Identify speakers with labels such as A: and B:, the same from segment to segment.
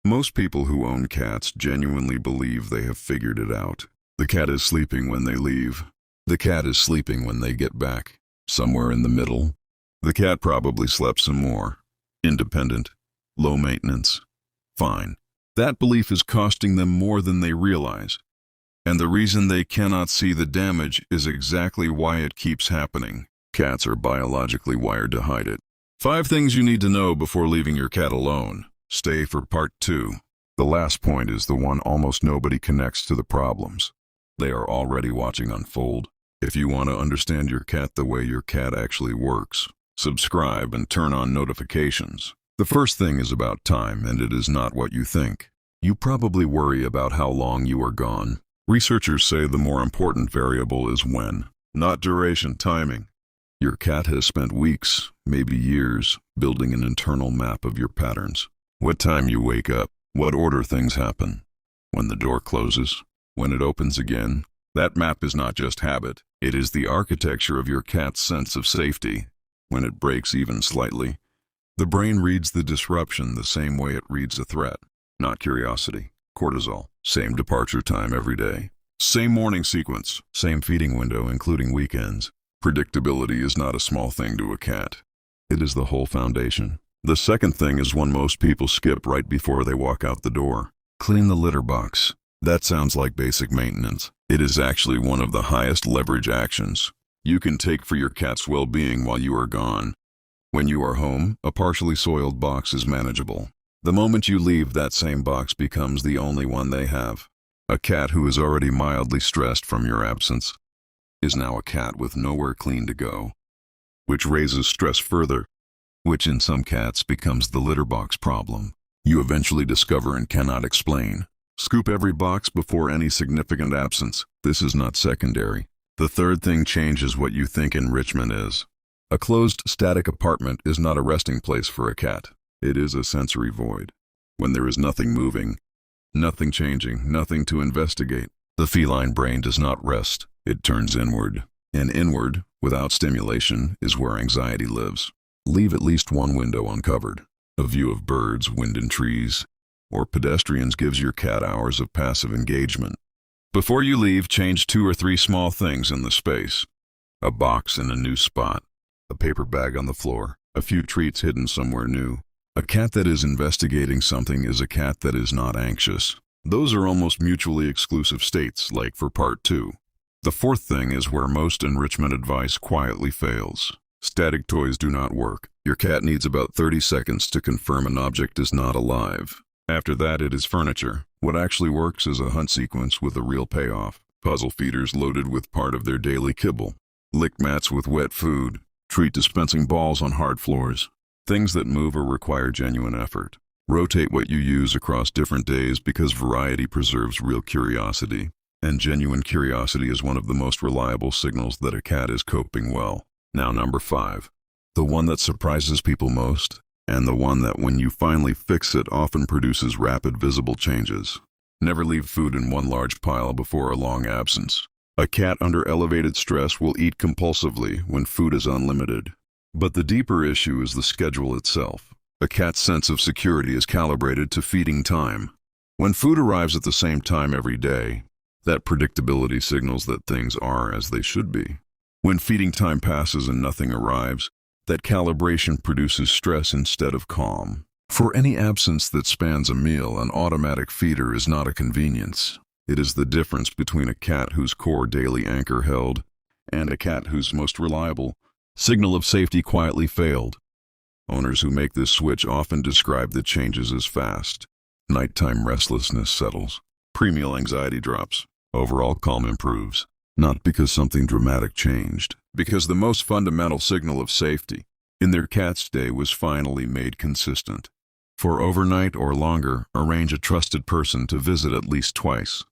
A: Most people who own cats genuinely believe they have figured it out. The cat is sleeping when they leave. The cat is sleeping when they get back. Somewhere in the middle, the cat probably slept some more. Independent, low maintenance, fine. That belief is costing them more than they realize. And the reason they cannot see the damage is exactly why it keeps happening. Cats are biologically wired to hide it. 5 things you need to know before leaving your cat alone. Stay for part 2. The last point is the one almost nobody connects to the problems they are already watching unfold. If you want to understand your cat the way your cat actually works, subscribe and turn on notifications. The first thing is about time, and it is not what you think. You probably worry about how long you are gone. Researchers say the more important variable is when, not duration, timing. Your cat has spent weeks, maybe years, building an internal map of your patterns. What time you wake up, what order things happen, when the door closes, when it opens again. That map is not just habit, it is the architecture of your cat's sense of safety. When it breaks even slightly, the brain reads the disruption the same way it reads a threat, not curiosity. Cortisol, same departure time every day, same morning sequence, same feeding window including weekends. Predictability is not a small thing to a cat. It is the whole foundation. The second thing is one most people skip right before they walk out the door. Clean the litter box. That sounds like basic maintenance. It is actually one of the highest leverage actions you can take for your cat's well-being while you are gone. When you are home, a partially soiled box is manageable. The moment you leave, that same box becomes the only one they have. A cat who is already mildly stressed from your absence is now a cat with nowhere clean to go, which raises stress further, which in some cats becomes the litter box problem you eventually discover and cannot explain. Scoop every box before any significant absence. This is not secondary. The third thing changes what you think enrichment is. A closed, static apartment is not a resting place for a cat. It is a sensory void. When there is nothing moving, nothing changing, nothing to investigate, the feline brain does not rest. It turns inward. And inward, without stimulation, is where anxiety lives. Leave at least one window uncovered. A view of birds, wind and trees, or pedestrians gives your cat hours of passive engagement. Before you leave, change 2 or 3 small things in the space. A box in a new spot, a paper bag on the floor, a few treats hidden somewhere new. A cat that is investigating something is a cat that is not anxious. Those are almost mutually exclusive states, like for part 2. The fourth thing is where most enrichment advice quietly fails. Static toys do not work. Your cat needs about 30 seconds to confirm an object is not alive. After that, it is furniture. What actually works is a hunt sequence with a real payoff. Puzzle feeders loaded with part of their daily kibble. Lick mats with wet food. Treat dispensing balls on hard floors. Things that move or require genuine effort. Rotate what you use across different days because variety preserves real curiosity. And genuine curiosity is one of the most reliable signals that a cat is coping well. Now number 5. The one that surprises people most, and the one that when you finally fix it often produces rapid visible changes. Never leave food in one large pile before a long absence. A cat under elevated stress will eat compulsively when food is unlimited. But the deeper issue is the schedule itself. A cat's sense of security is calibrated to feeding time. When food arrives at the same time every day, that predictability signals that things are as they should be. When feeding time passes and nothing arrives, that calibration produces stress instead of calm. For any absence that spans a meal, an automatic feeder is not a convenience. It is the difference between a cat whose core daily anchor held and a cat whose most reliable signal of safety quietly failed. Owners who make this switch often describe the changes as fast. Nighttime restlessness settles. Premeal anxiety drops. Overall calm improves. Not because something dramatic changed, because the most fundamental signal of safety in their cat's day was finally made consistent. For overnight or longer, arrange a trusted person to visit at least twice.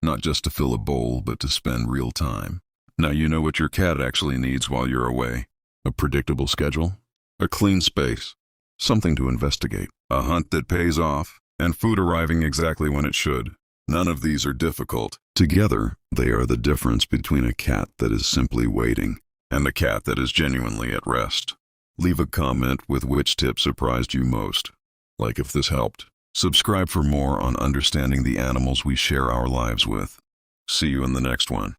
A: Not just to fill a bowl, but to spend real time. Now you know what your cat actually needs while you're away. A predictable schedule, a clean space, something to investigate, a hunt that pays off, and food arriving exactly when it should. None of these are difficult. Together, they are the difference between a cat that is simply waiting and a cat that is genuinely at rest. Leave a comment with which tip surprised you most. Like if this helped. Subscribe for more on understanding the animals we share our lives with. See you in the next one.